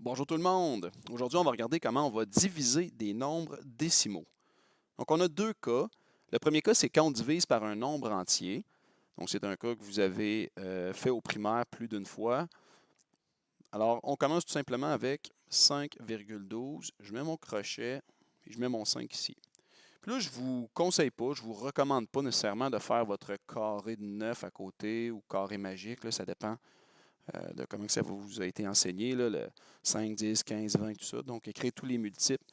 Bonjour tout le monde! Aujourd'hui, on va regarder comment on va diviser des nombres décimaux. Donc, on a deux cas. Le premier cas, c'est quand on divise par un nombre entier. Donc, c'est un cas que vous avez fait au primaire plus d'une fois. Alors, on commence tout simplement avec 5,12. Je mets mon crochet et je mets mon 5 ici. Puis là, je ne vous conseille pas, je ne vous recommande pas nécessairement de faire votre carré de 9 à côté ou carré magique. Là, ça dépend de comment ça vous a été enseigné, là, le 5, 10, 15, 20, tout ça. Donc, écrire tous les multiples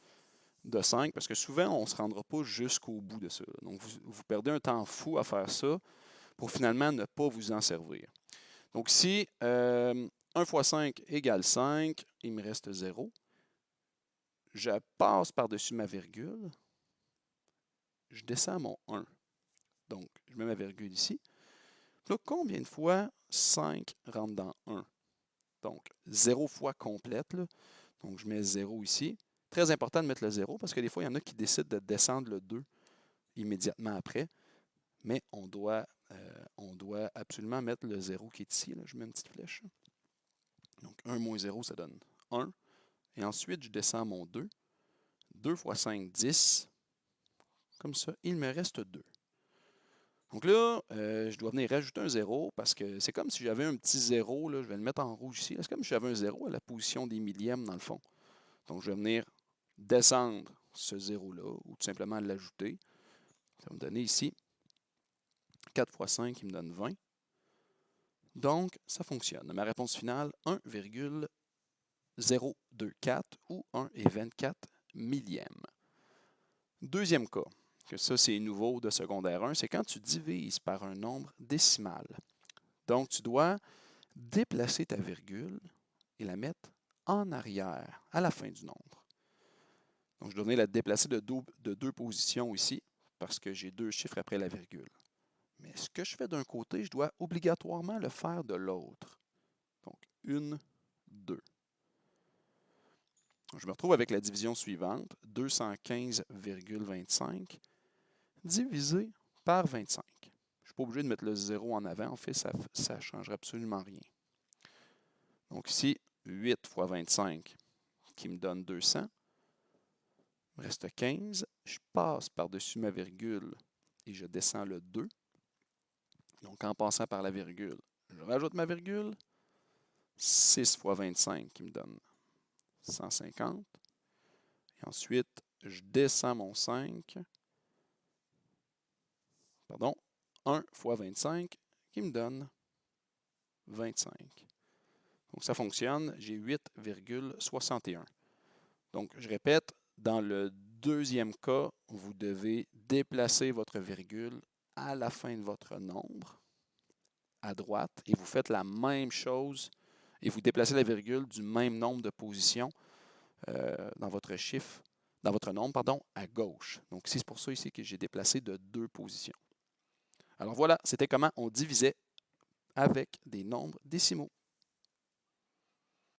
de 5, parce que souvent, on ne se rendra pas jusqu'au bout de ça. Donc, vous perdez un temps fou à faire ça pour finalement ne pas vous en servir. Donc, si 1 fois 5 égale 5, il me reste 0. Je passe par-dessus ma virgule. Je descends à mon 1. Donc, je mets ma virgule ici. Là, combien de fois 5 rentre dans 1? Donc, 0 fois complète. Là. Donc, je mets 0 ici. Très important de mettre le 0 parce que des fois, il y en a qui décident de descendre le 2 immédiatement après. Mais on doit absolument mettre le 0 qui est ici. Là. Je mets une petite flèche. Donc, 1 moins 0, ça donne 1. Et ensuite, je descends mon 2. 2 fois 5, 10. Comme ça, il me reste 2. Donc là, je dois venir rajouter un 0 parce que c'est comme si j'avais un petit 0. Là, je vais le mettre en rouge ici. C'est comme si j'avais un 0 à la position des millièmes dans le fond. Donc, je vais venir descendre ce 0-là ou tout simplement l'ajouter. Ça va me donner ici 4 fois 5 qui me donne 20. Donc, ça fonctionne. Ma réponse finale, 1,024 ou 1,24 millième. Deuxième cas, que ça c'est nouveau de secondaire 1, c'est quand tu divises par un nombre décimal. Donc, tu dois déplacer ta virgule et la mettre en arrière, à la fin du nombre. Donc, je dois venir la déplacer de deux positions ici, parce que j'ai deux chiffres après la virgule. Mais ce que je fais d'un côté, je dois obligatoirement le faire de l'autre. Donc, 1, 2. Je me retrouve avec la division suivante, 215,25 divisé par 25. Je ne suis pas obligé de mettre le 0 en avant. En fait, ça ne changera absolument rien. Donc ici, 8 fois 25 qui me donne 200. Il me reste 15. Je passe par-dessus ma virgule et je descends le 2. Donc en passant par la virgule, je rajoute ma virgule. 6 fois 25 qui me donne 150. Et ensuite, je descends mon 5. Pardon, 1 fois 25 qui me donne 25. Donc ça fonctionne, j'ai 8,61. Donc je répète, dans le deuxième cas, vous devez déplacer votre virgule à la fin de votre nombre, à droite, et vous faites la même chose, et vous déplacez la virgule du même nombre de positions dans votre chiffre, dans votre nombre, pardon, à gauche. Donc c'est pour ça ici que j'ai déplacé de 2 positions. Alors voilà, c'était comment on divisait avec des nombres décimaux.